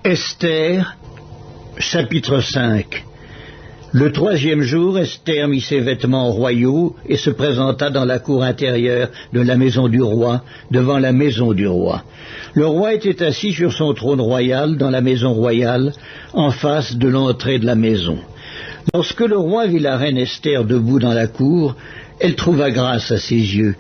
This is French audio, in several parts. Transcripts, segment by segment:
Esther, chapitre 5. Le troisième jour, Esther mit ses vêtements royaux et se présenta dans la cour intérieure de la maison du roi, devant la maison du roi. Le roi était assis sur son trône royal dans la maison royale, en face de l'entrée de la maison. Lorsque le roi vit la reine Esther debout dans la cour, elle trouva grâce à ses yeux.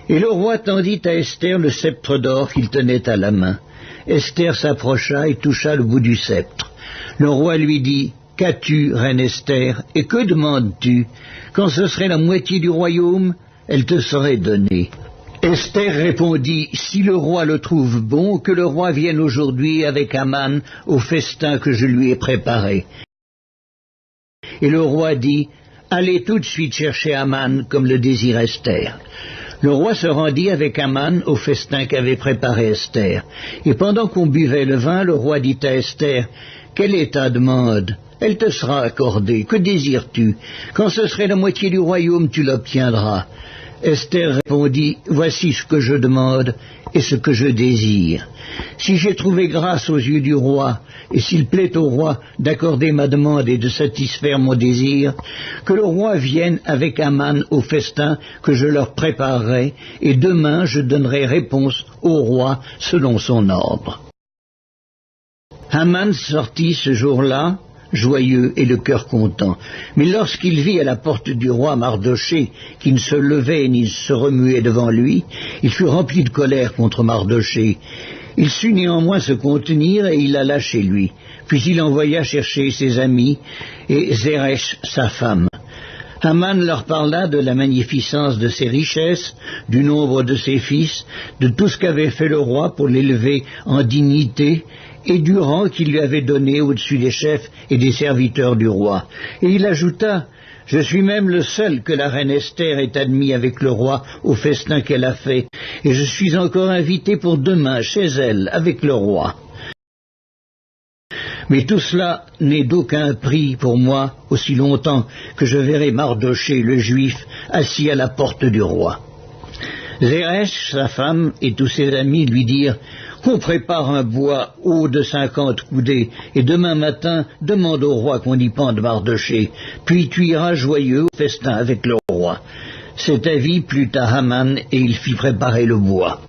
Et le roi tendit à Esther le sceptre d'or qu'il tenait à la main. Esther s'approcha et toucha le bout du sceptre. Le roi lui dit: « Qu'as-tu, reine Esther, et que demandes-tu? Quand ce serait la moitié du royaume, elle te serait donnée. » Esther répondit: « Si le roi le trouve bon, que le roi vienne aujourd'hui avec Haman au festin que je lui ai préparé. » Et le roi dit: « Allez tout de suite chercher Haman comme le désire Esther. » Le roi se rendit avec Haman au festin qu'avait préparé Esther. Et pendant qu'on buvait le vin, le roi dit à Esther: « Quelle est ta demande? Elle te sera accordée. Que désires-tu? Quand ce serait la moitié du royaume, tu l'obtiendras. » Esther répondit: « Voici ce que je demande et ce que je désire. Si j'ai trouvé grâce aux yeux du roi, et s'il plaît au roi d'accorder ma demande et de satisfaire mon désir, que le roi vienne avec Haman au festin que je leur préparerai, et demain je donnerai réponse au roi selon son ordre. » Haman sortit ce jour-là, joyeux et le cœur content. Mais lorsqu'il vit à la porte du roi Mardochée, qui ne se levait ni ne se remuait devant lui, il fut rempli de colère contre Mardochée. Il sut néanmoins se contenir et il alla chez lui. Puis il envoya chercher ses amis et Zeresh, sa femme. Haman leur parla de la magnificence de ses richesses, du nombre de ses fils, de tout ce qu'avait fait le roi pour l'élever en dignité, et du rang qu'il lui avait donné au-dessus des chefs et des serviteurs du roi. Et il ajouta: « Je suis même le seul que la reine Esther ait admis avec le roi au festin qu'elle a fait, et je suis encore invité pour demain chez elle avec le roi. Mais tout cela n'est d'aucun prix pour moi aussi longtemps que je verrai Mardochée le Juif assis à la porte du roi. » Zeresh, sa femme, et tous ses amis lui dirent: « Qu'on prépare un bois haut de 50 coudées, et demain matin, demande au roi qu'on y pende Mardochée, puis tu iras joyeux au festin avec le roi. » Cet avis plut à Haman, et il fit préparer le bois.